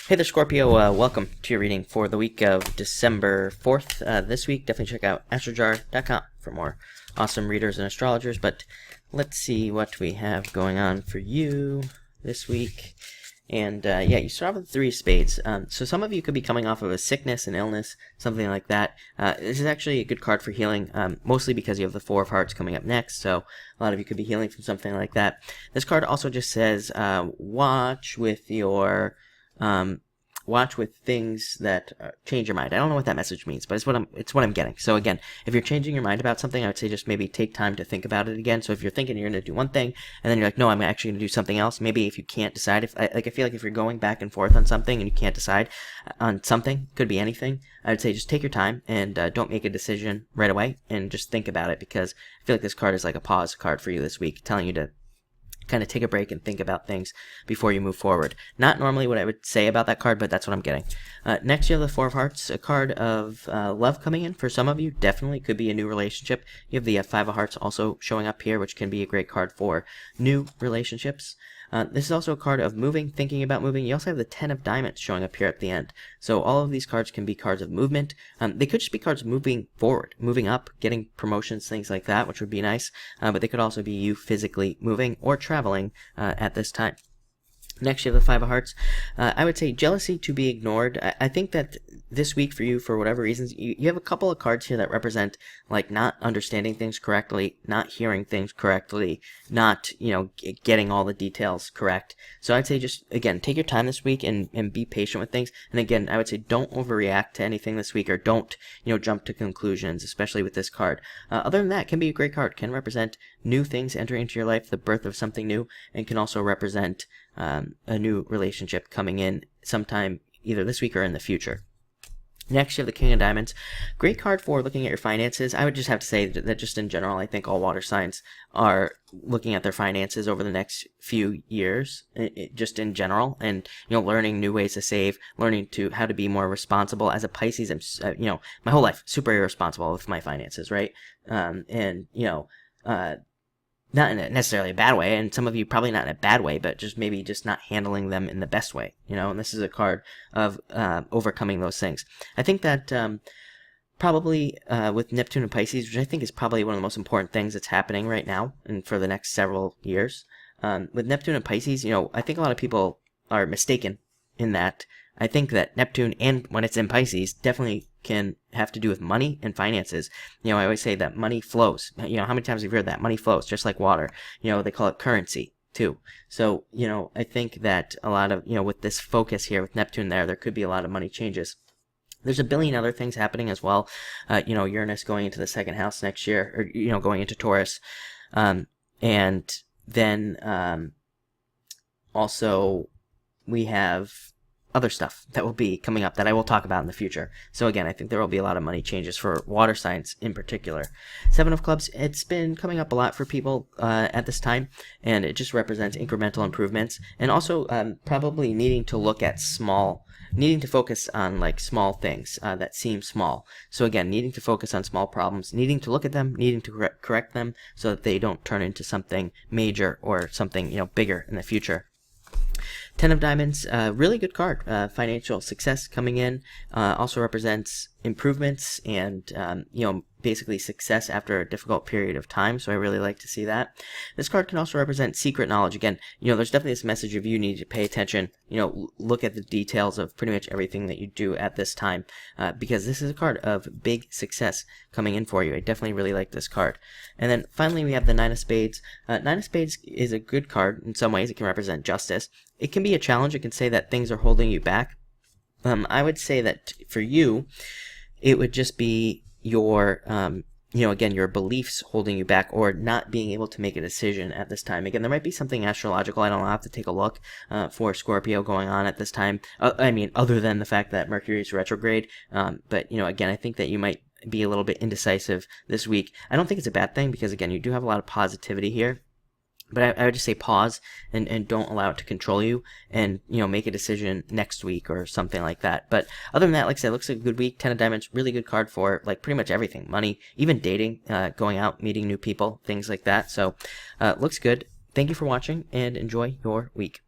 Hey there, Scorpio. Welcome to your reading for the week of December 4th. This week, definitely check out astrojar.com for more awesome readers and astrologers. But let's see what we have going on for you this week. And yeah, you start off with 3 of spades. So some of you could be coming off of a sickness, an illness, something like that. This is actually a good card for healing, mostly because you have the 4 of hearts coming up next. So a lot of you could be healing from something like that. This card also just says, watch with your... watch with things that change your mind. I don't know what that message means, but it's what I'm getting. So again, if you're changing your mind about something, I would say just maybe take time to think about it again. So if you're thinking you're going to do one thing, and then you're like, no, I'm actually going to do something else. Maybe if you can't decide, I feel like if you're going back and forth on something and you can't decide on something, could be anything, I would say just take your time and don't make a decision right away and just think about it, because I feel like this card is like a pause card for you this week, telling you to kind of take a break and think about things before you move forward. Not normally what I would say about that card, but that's what I'm getting. Next, you have the 4 of Hearts, a card of love coming in. For some of you, definitely could be a new relationship. You have the 5 of Hearts also showing up here, which can be a great card for new relationships. This is also a card of moving, thinking about moving. You also have the 10 of Diamonds showing up here at the end. So all of these cards can be cards of movement. They could just be cards moving forward, moving up, getting promotions, things like that, which would be nice. But they could also be you physically moving or traveling at this time. Next, you have the 5 of Hearts. I would say jealousy to be ignored. I think that this week for you, for whatever reasons, you have a couple of cards here that represent like not understanding things correctly, not hearing things correctly, not, getting all the details correct. So I'd say just, again, take your time this week and be patient with things. And again, I would say don't overreact to anything this week, or don't, jump to conclusions, especially with this card. Other than that, it can be a great card. Can represent new things entering into your life, the birth of something new, and can also represent a new relationship coming in sometime either this week or in the future. Next, you have the King of Diamonds. Great card for looking at your finances. I would just have to say that just in general, I think all water signs are looking at their finances over the next few years, just in general, and learning new ways to save, learning how to be more responsible. As a Pisces, I'm my whole life super irresponsible with my finances, right? Not in necessarily a bad way, and some of you probably not in a bad way, but maybe not handling them in the best way, and this is a card of overcoming those things. I think that probably with Neptune and Pisces, which I think is probably one of the most important things that's happening right now and for the next several years, with Neptune and Pisces, I think a lot of people are mistaken in that. I think that Neptune, and when it's in Pisces, definitely can have to do with money and finances. I always say that money flows. How many times have you heard that? Money flows, just like water. They call it currency, too. So, I think that a lot of, with this focus here with Neptune there could be a lot of money changes. There's a billion other things happening as well. Uranus going into the 2nd house next year, or, going into Taurus. And then also we have other stuff that will be coming up that I will talk about in the future. So again, I think there will be a lot of money changes for water signs in particular. 7 of Clubs, it's been coming up a lot for people at this time, and it just represents incremental improvements, and also probably needing to focus on like small things that seem small. So again, needing to focus on small problems, needing to look at them, needing to correct them so that they don't turn into something major or something bigger in the future. 10 of Diamonds, really good card. Financial success coming in, also represents improvements and, basically success after a difficult period of time. So I really like to see that. This card can also represent secret knowledge. Again, there's definitely this message of you need to pay attention, look at the details of pretty much everything that you do at this time, because this is a card of big success coming in for you. I definitely really like this card. And then finally, we have the 9 of Spades. 9 of Spades is a good card in some ways. It can represent justice. It can be a challenge. It can say that things are holding you back. I would say that for you, it would just be your, again, your beliefs holding you back, or not being able to make a decision at this time. Again, there might be something astrological. I don't know. I'll have to take a look for Scorpio going on at this time. Other than the fact that Mercury is retrograde. But, again, I think that you might be a little bit indecisive this week. I don't think it's a bad thing, because, again, you do have a lot of positivity here. But I would just say pause and don't allow it to control you, and, make a decision next week or something like that. But other than that, like I said, it looks like a good week. 10 of Diamonds, really good card for like pretty much everything. Money, even dating, going out, meeting new people, things like that. So, looks good. Thank you for watching, and enjoy your week.